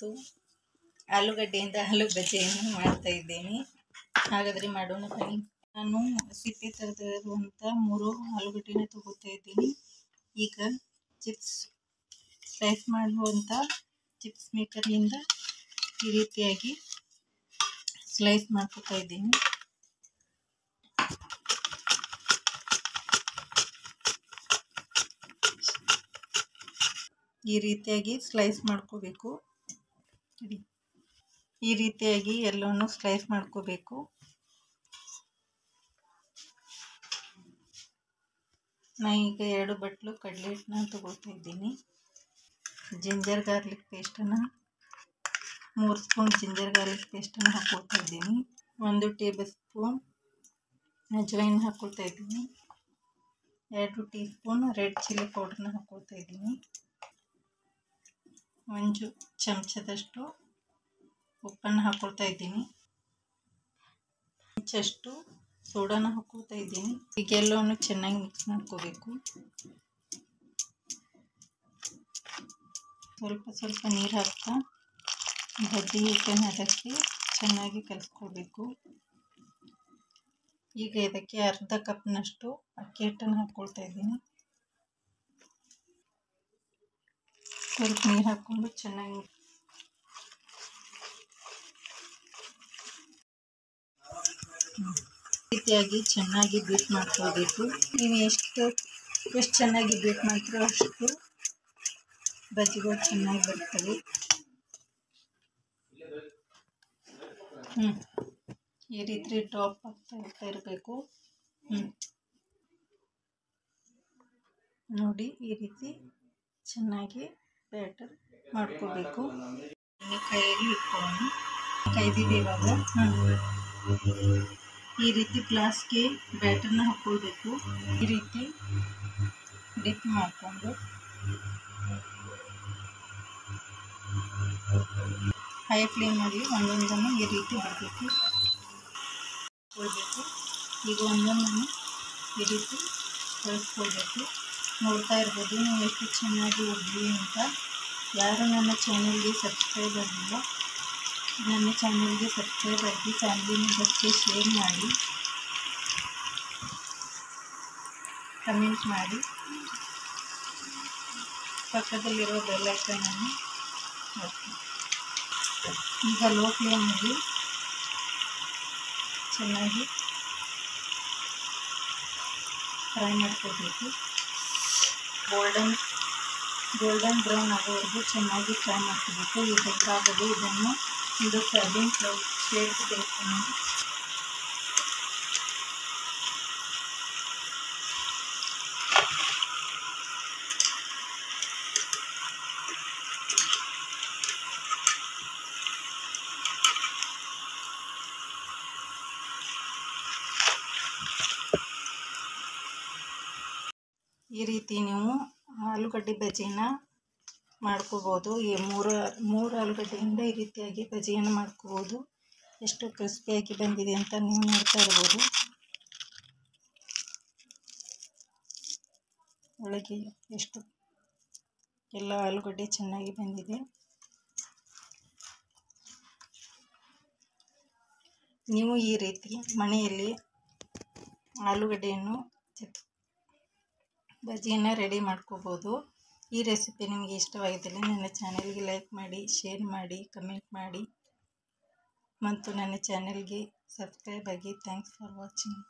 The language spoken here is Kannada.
ಇವತ್ತು ಆಲೂಗಡ್ಡೆಯಿಂದ ಆಲೂ ಬಜ್ಜಿಯನ್ನು ಮಾಡ್ತಾ ಇದ್ದೀನಿ. ಹಾಗಾದರೆ ಮಾಡೋಣ ಬನ್ನಿ. ನಾನು ಸಿಪ್ಪೆ ತೆಗೆದಿರುವಂಥ 3 ಆಲೂಗಡ್ಡೆನ ತಗೋತಾ ಇದ್ದೀನಿ. ಈಗ ಚಿಪ್ಸ್ ಸ್ಲೈಸ್ ಮಾಡುವಂಥ ಚಿಪ್ಸ್ ಮೇಕರ್ನಿಂದ ಈ ರೀತಿಯಾಗಿ ಸ್ಲೈಸ್ ಮಾಡ್ಕೊತಾ ಇದ್ದೀನಿ. ಈ ರೀತಿಯಾಗಿ ಸ್ಲೈಸ್ ಮಾಡ್ಕೋಬೇಕು. ಈ ರೀತಿಯಾಗಿ ಎಲ್ಲವನ್ನು ಸ್ಲೈಸ್ ಮಾಡ್ಕೋಬೇಕು. ನಾನು ಈಗ 2 ಬಟ್ಲು ಕಡಲೆ ಹಿಟ್ಟನ್ನ ತಗೊಳ್ತಾ ಇದ್ದೀನಿ. ಜಿಂಜರ್ ಗಾರ್ಲಿಕ್ ಪೇಸ್ಟನ್ನು 3 ಸ್ಪೂನ್ ಜಿಂಜರ್ ಗಾರ್ಲಿಕ್ ಪೇಸ್ಟನ್ನು ಹಾಕ್ಕೊಳ್ತಾ ಇದ್ದೀನಿ. 1 ಟೇಬಲ್ ಸ್ಪೂನ್ ಅಜ್ವೈನ್ ಹಾಕ್ಕೊಳ್ತಾ ಇದ್ದೀನಿ. 2 ಟೀ ಸ್ಪೂನ್ ರೆಡ್ ಚಿಲ್ಲಿ ಪೌಡ್ರನ್ನ ಹಾಕ್ಕೊಳ್ತಾ ಇದ್ದೀನಿ. 1 ಚಮಚದಷ್ಟು ಉಪ್ಪನ್ನು ಹಾಕ್ಕೊಳ್ತಾ ಇದ್ದೀನಿ. ಇಂಚಷ್ಟು ಸೋಡಾನ ಹಾಕ್ಕೊಳ್ತಾ ಇದ್ದೀನಿ. ಈಗ ಎಲ್ಲವನ್ನು ಚೆನ್ನಾಗಿ ಮಿಕ್ಸ್ ಮಾಡ್ಕೋಬೇಕು. ಸ್ವಲ್ಪ ನೀರು ಹಾಕ್ತಾ ಬಜ್ಜಿ ಹಿಟ್ಟನ್ನು ಅದಕ್ಕೆ ಚೆನ್ನಾಗಿ ಕಲಿಸ್ಕೋಬೇಕು. ಈಗ ಇದಕ್ಕೆ ಅರ್ಧ ಕಪ್ನಷ್ಟು ಅಕ್ಕಿ ಹಿಟ್ಟನ್ನು ಹಾಕ್ಕೊಳ್ತಾ ಇದ್ದೀನಿ. ಸ್ವಲ್ಪ ನೀರು ಹಾಕ್ಕೊಂಡು ಚೆನ್ನಾಗಿ ರೀತಿಯಾಗಿ ಚೆನ್ನಾಗಿ ಬೀಟ್ ಮಾಡ್ಕೊಳ್ಬೇಕು. ನೀವು ಎಷ್ಟು ಚೆನ್ನಾಗಿ ಬೀಟ್ ಮಾಡ್ತೀರೋ ಅಷ್ಟು ಬಜ್ಜಿಗಳು ಚೆನ್ನಾಗಿ ಬರ್ತವೆ. ಈ ರೀತಿ ಡ್ರಾಪ್ ಆಗ್ತಾ ಇರಬೇಕು. ನೋಡಿ, ಈ ರೀತಿ ಚೆನ್ನಾಗಿ ಬ್ಯಾಟರ್ ಮಾಡ್ಕೋಬೇಕು. ಕೈಯಲ್ಲಿ ಇಟ್ಕೊಂಡು ಕೈದಿದೆ ಇವಾಗ. ಈ ರೀತಿ ಗ್ಲಾಸ್ಗೆ ಬ್ಯಾಟರ್ನ ಹಾಕ್ಕೊಳ್ಬೇಕು. ಈ ರೀತಿ ಡಿಪ್ ಮಾಡಿಕೊಂಡು ಹೈ ಫ್ಲೇಮಲ್ಲಿ ಒಂದೊಂದನ್ನು ಈ ರೀತಿ ಬಿಡಬೇಕು. ಈಗ ಒಂದೊಂದನ್ನು ಈ ರೀತಿ ಕಳಿಸ್ಕೊಳ್ಬೇಕು. ನೋಡ್ತಾ ಇರ್ಬೋದು ನೀವು ಎಷ್ಟು ಚೆನ್ನಾಗಿ ಉದ್ದಿದೆ ಅಂತ. ಯಾರು ನನ್ನ ಚಾನಲ್ಗೆ ಸಬ್ಸ್ಕ್ರೈಬ್ ಆಗಿಲ್ಲ, ನನ್ನ ಚಾನಲ್ಗೆ ಸಬ್ಸ್ಕ್ರೈಬ್ ಆಗಿ ಫ್ಯಾಮಿಲಿ ಮೆಂಬರ್ಸ್ಗೆ ಶೇರ್ ಮಾಡಿ, ಕಮೆಂಟ್ ಮಾಡಿ, ಪಕ್ಕದಲ್ಲಿರೋ ಬೆಲ್ ಐಕಾನನ್ನು ಒತ್ತಿ. ಈಗ ಲೋ ಫ್ಲೇಮಲ್ಲಿ ಚೆನ್ನಾಗಿ ಫ್ರೈ ಮಾಡ್ಕೋಬೇಕು. ಗೋಲ್ಡನ್ ಬ್ರೌನ್ ಆಗೋವರೆಗೂ ಚೆನ್ನಾಗಿ ಫ್ರೈ ಮಾಡ್ಕೋಬೇಕು. ಈ ಬೇಕಾಗದೆ ಇದನ್ನು ಇದು ಸರ್ವಿಂಗ್ ಪ್ಲೇಟ್ಗೆ ಬೇಕು. ಈ ರೀತಿ ನೀವು ಆಲೂಗಡ್ಡೆ ಬಜ್ಜಿನ ಮಾಡ್ಕೋಬೋದು. ಈ ಮೂರು ಆಲೂಗಡ್ಡೆಯಿಂದ ಈ ರೀತಿಯಾಗಿ ಬಜ್ಜಿಯನ್ನು ಮಾಡ್ಕೋಬೋದು. ಎಷ್ಟು ಕ್ರಿಸ್ಪಿಯಾಗಿ ಬಂದಿದೆ ಅಂತ ನೀವು ನೋಡ್ತಾ ಇರ್ಬೋದು. ಒಳಗೆ ಎಷ್ಟು ಎಲ್ಲ ಆಲೂಗಡ್ಡೆ ಚೆನ್ನಾಗಿ ಬಂದಿದೆ. ನೀವು ಈ ರೀತಿ ಮನೆಯಲ್ಲಿ ಆಲೂಗಡ್ಡೆಯನ್ನು ಬಜ್ಜಿಯನ್ನು ರೆಡಿ ಮಾಡ್ಕೋಬೋದು. ಈ ರೆಸಿಪಿ ನಿಮಗೆ ಇಷ್ಟವಾಗಿದ್ದಲ್ಲಿ ನನ್ನ ಚಾನೆಲ್ಗೆ ಲೈಕ್ ಮಾಡಿ, ಶೇರ್ ಮಾಡಿ, ಕಮೆಂಟ್ ಮಾಡಿ ಮತ್ತು ನನ್ನ ಚಾನೆಲ್ಗೆ ಸಬ್ಸ್ಕ್ರೈಬ್ ಆಗಿ. Thanks for watching.